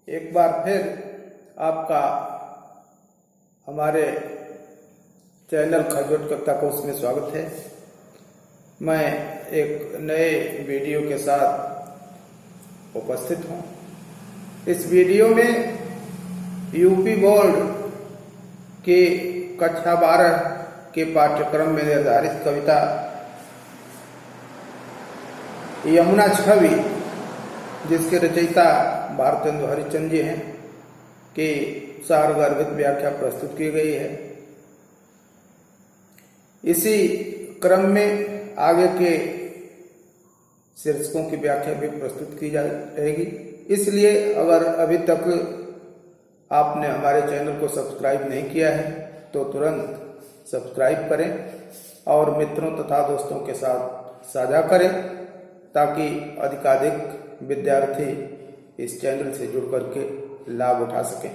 एक बार फिर आपका हमारे चैनल खरगोट कविता कोश में स्वागत है। मैं एक नए वीडियो के साथ उपस्थित हूँ। इस वीडियो में यूपी बोर्ड के कक्षा 12 के पाठ्यक्रम में निर्धारित कविता यमुना छवि, जिसके रचयिता भारतेंदु हरिश्चंद्र जी हैं, की सारगर्भित व्याख्या प्रस्तुत की गई है। इसी क्रम में आगे के शीर्षकों की व्याख्या भी प्रस्तुत की जाएगी। इसलिए अगर अभी तक आपने हमारे चैनल को सब्सक्राइब नहीं किया है तो तुरंत सब्सक्राइब करें और मित्रों तथा दोस्तों के साथ साझा करें, ताकि अधिकाधिक विद्यार्थी इस चैनल से जुड़ करके लाभ उठा सकें।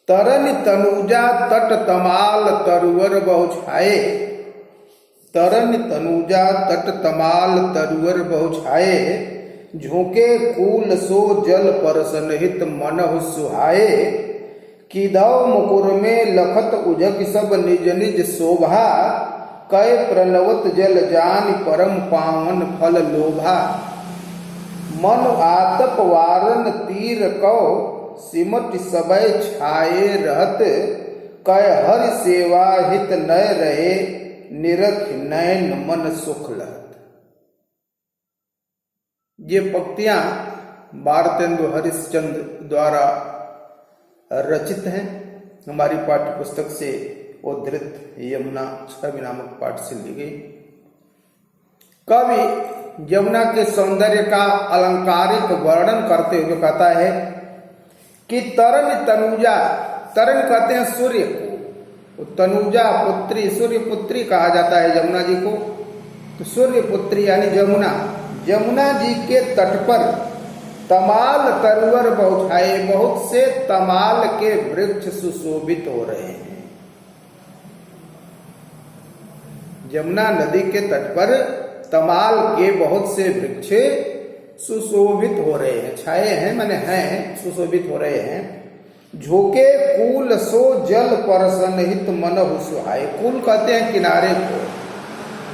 तरन तनुजा तट तमाल तरुवर बहु छाए, तरन तनुजा तट तमाल तरुवर बहु छाए, झोंके कूल सो जल परसन हित मनहु सुहाए, किधव मुकुर में लखत उजक सब निज निज शोभा, कै प्रणवत जल जान परम पावन फल लोभा, मन आतप वारन तीर कौ सिमट सबय छाए रहत, कै हरि सेवा हित नय रहे निरख नैन मन सुख लहत। ये पंक्तियां भारतेंदु हरिश्चंद्र द्वारा रचित हैं। हमारी पाठ्य पुस्तक से उद्धृत यमुना छवि नामक पाठ से ली गई। कवि यमुना के सौंदर्य का अलंकारिक वर्णन करते हुए कहता है कि तरन तनुजा, तरन कहते हैं सूर्य को, तनुजा पुत्री, सूर्य पुत्री कहा जाता है यमुना जी को। तो सूर्य पुत्री यानी यमुना, यमुना जी के तट पर तमाल तरुवर बहु छाए, बहुत से तमाल के वृक्ष सुशोभित हो रहे हैं। यमुना नदी के तट पर तमाल के बहुत से वृक्ष सुशोभित हो रहे हैं, छाए हैं माने हैं, सुशोभित हो रहे हैं। झोंके कूल सो जल परसन हित मनहु सुहाए, कूल कहते हैं किनारे को,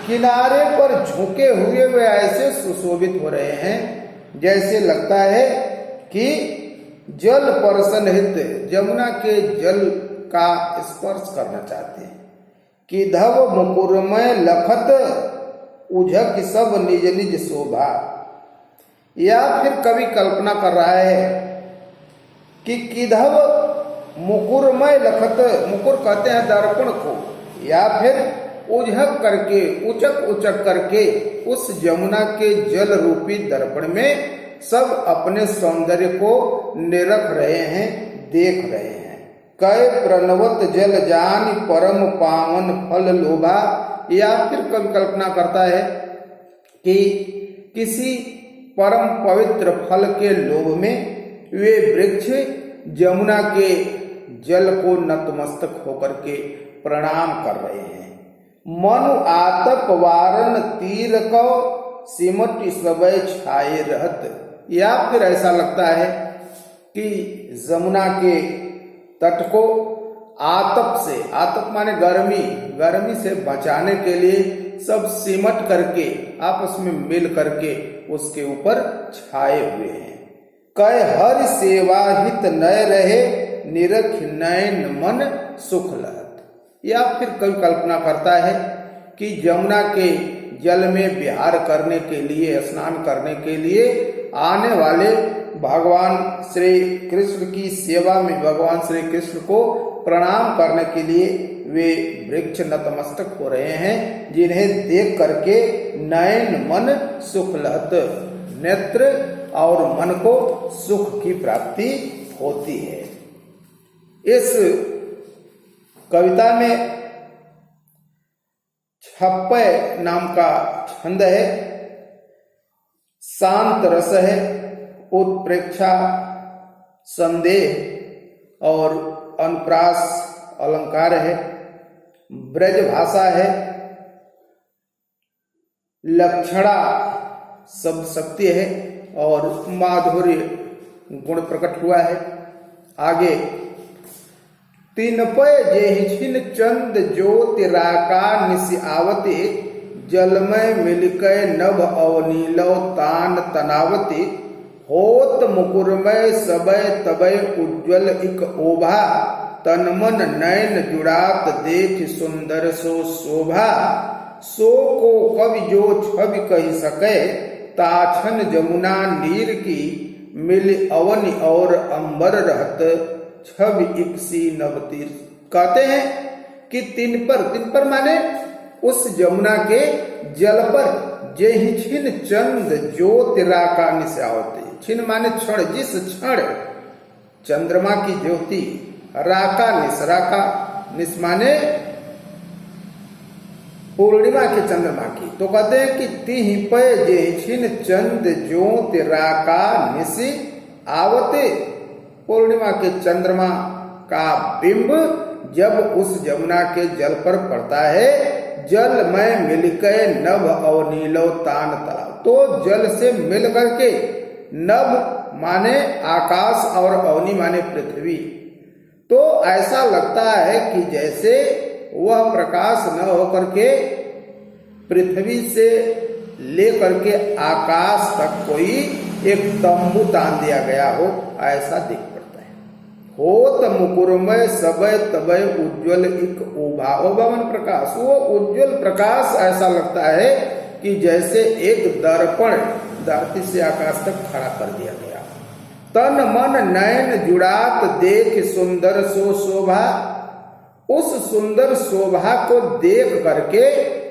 किनारे पर झोंके हुए वे ऐसे सुशोभित हो रहे हैं जैसे लगता है कि जल परसन हित, यमुना के जल का स्पर्श करना चाहते हैं। कि धव मुकुर में लखत उझक सब निज निज शोभा, या फिर कवि कल्पना कर रहा है कि किधव मुकुरमय लखत, मुकुर कहते हैं दर्पण को, या फिर उझक करके, उचक उचक करके उस यमुना के जल रूपी दर्पण में सब अपने सौंदर्य को निरख रहे हैं, देख रहे हैं। कै प्रणवत जल जान परम पावन फल लोभा, या फिर कवि कल्पना करता है कि किसी परम पवित्र फल के लोभ में वे वृक्ष यमुना के जल को नतमस्तक होकर के प्रणाम कर रहे हैं। मनु आतप वारन तीर को सिमट सबय छाए रहत, या फिर ऐसा लगता है कि यमुना के तट को आतप से, आतप माने गर्मी, गर्मी से बचाने के लिए सब सिमट करके आपस में मिल करके उसके ऊपर छाए हुए हैं। कै हरि सेवा हित नय रहे निरख नैन मन सुख लहत, या फिर कवि कल्पना करता है कि यमुना के जल में विहार करने के लिए, स्नान करने के लिए आने वाले भगवान श्री कृष्ण की सेवा में, भगवान श्री कृष्ण को प्रणाम करने के लिए वे वृक्ष नतमस्तक हो रहे हैं, जिन्हें देख करके नयन मन सुख लहत, नेत्र और मन को सुख की प्राप्ति होती है। इस कविता में छप्पय नाम का छंद है, शांत रस है, उत्प्रेक्षा, संदेह और अनुप्रास अलंकार है, ब्रज भाषा है, लक्षणा शब्द शक्ति है और माधुर्य गुण प्रकट हुआ है। आगे, तीन पय जेहि छिन चंद ज्योतिराका निशि आवते, जलमय मिलकय नभ अवनीलव तान तनावते, होत मुकुरमय सबय तबय उज्ज्वल इक ओभा, तन मन नयन जुड़ात देख सुंदर सो शोभा, सो को कवि जो छवि कही सके, ताछन जमुना नीर की मिल अवनि और अंबर रहत, छवि इकसी नवतीर। कहते हैं कि तीन पर माने उस जमुना के जल पर जेहि छिन चंद ज्योतिराका निशि आवते, छिन माने क्षण, जिस क्षण चंद्रमा की ज्योति, राका निश माने पूर्णिमा के चंद्रमा की। तो कहते हैं कि तिहि पय जेहि छिन चंद ज्योतिराका निशि आवते, पूर्णिमा के चंद्रमा का बिंब जब उस जमुना के जल पर पड़ता है, जल में मिलकर नभ अवनीलव तान तलाव, तो जल से मिल करके नभ माने आकाश और अवनी माने पृथ्वी, तो ऐसा लगता है कि जैसे वह प्रकाश न होकर के पृथ्वी से लेकर के आकाश तक कोई एक तंबू तान दिया गया हो, ऐसा दिख पड़ता है। होत मुकुरमय सबय तबय उज्ज्वल इक ओभा, ओभा मन प्रकाश, वो उज्ज्वल प्रकाश ऐसा लगता है कि जैसे एक दर्पण धरती से आकाश तक खड़ा कर दिया गया। तन मन नयन जुड़ात देख सुंदर सो शोभा, उस सुंदर शोभा को देख करके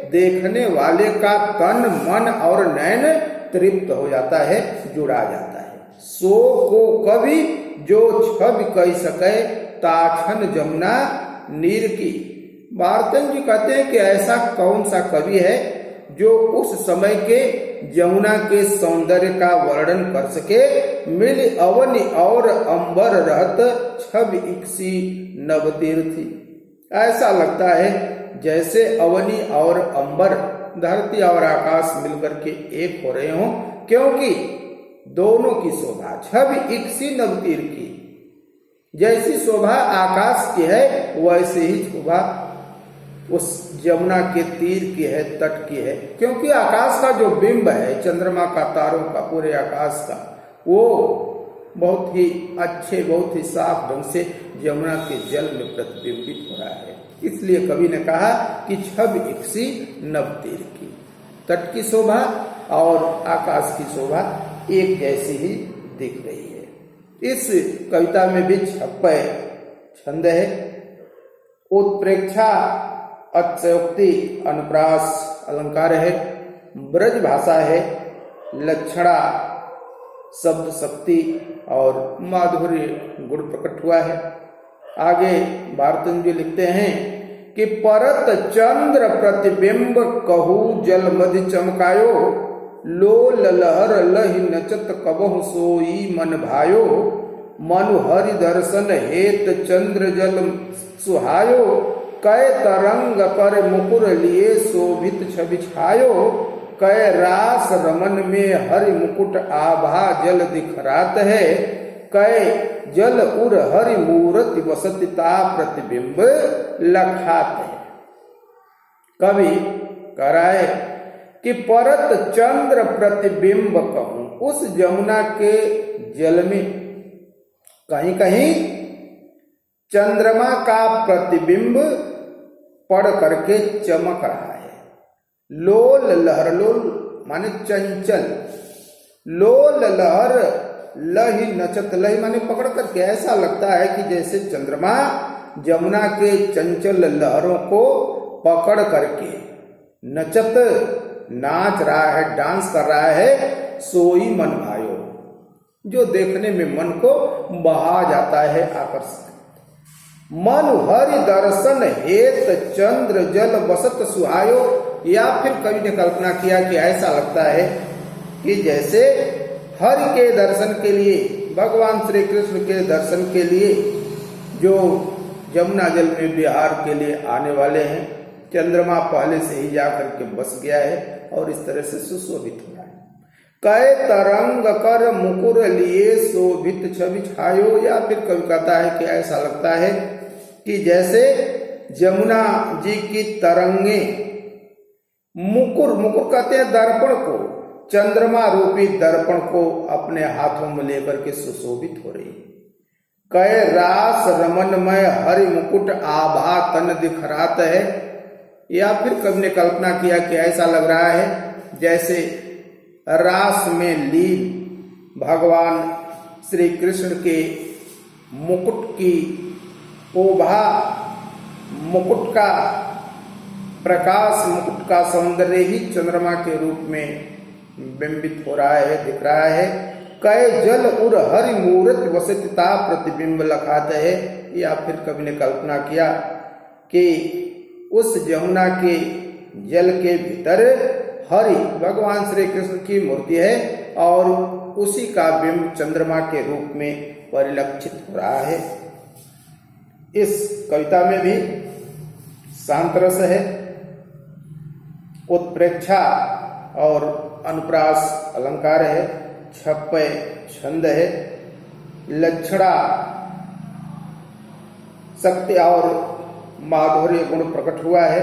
देखने वाले का तन मन और नयन तृप्त हो जाता है, जुड़ा जाता है। सो को कवि जो छवि कह सके, ताछन जमुना नीर की। भारतन जी कहते हैं कि ऐसा कौन सा कवि है जो उस समय के जमुना के सौंदर्य का वर्णन कर सके। मिल अवनि और अंबर रहत, छवि इकसी नवतीर्थी। ऐसा लगता है जैसे अवनि और अंबर, धरती और आकाश मिलकर के एक हो रहे हों, क्योंकि दोनों की शोभा छवि इकसी नवतीर की, जैसी शोभा आकाश की है वैसे ही शोभा उस जमुना के तीर की है, तट की है। क्योंकि आकाश का जो बिंब है, चंद्रमा का, तारों का, पूरे आकाश का, वो बहुत ही अच्छे, बहुत ही साफ ढंग से यमुना के जल में प्रतिबिंबित हो रहा है। इसलिए कवि ने कहा कि छवि इकसी नवतीर की, तट की शोभा और आकाश की शोभा एक जैसी ही दिख रही है। इस कविता में भी 56 छंद है। उत्प्रेक्षा, अतिशयोक्ति, अनुप्रास अलंकार है, ब्रज भाषा है, लक्षणा, शब्द शक्ति और माधुर्य गुण प्रकट हुआ है। आगे भारतन जी लिखते हैं कि परत चंद्र प्रतिबिंब कहू जल मधि चमकायो, लोल लहर लहि नचत कबहु सोई मन भायो, मनु हरि दर्शन हेत चंद्र जल सुहायो, कै तरंग कर मुकुर लिए शोभित छवि छायो, कै रास रमन में हरि मुकुट आभा जल दिखरात है, कै जल उर हरि मूर्ति वसतिता प्रतिबिंब लखात है। कवि कह रहा है कि परत चंद्र प्रतिबिंब कहूं, उस जमुना के जल में कहीं कहीं चंद्रमा का प्रतिबिंब पड़ करके चमक रहा है। लोल लहर, लोल माने चंचल, लोल लहर लहि नचत, लहि माने पकड़ करके, ऐसा लगता है कि जैसे चंद्रमा जमुना के चंचल लहरों को पकड़ करके नचत, नाच रहा है, डांस कर रहा है। सोई मन भायो, जो देखने में मन को बहा जाता है, आकर्षित। मनु हरि दर्शन हेत चंद्र जल बसत सुहायो, या फिर कवि ने कल्पना किया कि ऐसा लगता है कि जैसे हरि के दर्शन के लिए, भगवान श्री कृष्ण के दर्शन के लिए जो यमुना जल में विहार के लिए आने वाले हैं, चंद्रमा पहले से ही जाकर के बस गया है और इस तरह से सुशोभित हो रहा है। कै तरंग कर मुकुर लिए शोभित छवि छायो। या फिर कवि कहता है कि ऐसा लगता है कि जैसे जमुना जी की तरंगे मुकुर, मुकुर कहते हैं दर्पण को, चंद्रमा रूपी दर्पण को अपने हाथों में लेकर के सुशोभित हो रही। कै रास रमनमय हरि मुकुट आभा तन दिखरात है। या फिर कवि ने कल्पना किया कि ऐसा लग रहा है जैसे रास में लीन भगवान श्री कृष्ण के मुकुट की ओभा, मुकुट का प्रकाश, मुकुट का सौंदर्य ही चंद्रमा के रूप में बिंबित हो रहा है, दिख रहा है। कै जल उर हरि मूर्त वसतिता प्रतिबिंब लखात है। या फिर कवि ने कल्पना किया कि उस जमुना के जल के भीतर हरि भगवान श्री कृष्ण की मूर्ति है और उसी का बिंब चंद्रमा के रूप में परिलक्षित हो रहा है। इस कविता में भी शांत रस है, उत्प्रेक्षा और अनुप्रास अलंकार है, छप्पय छंद है, लक्षणा शक्ति और माधुर्य गुण प्रकट हुआ है।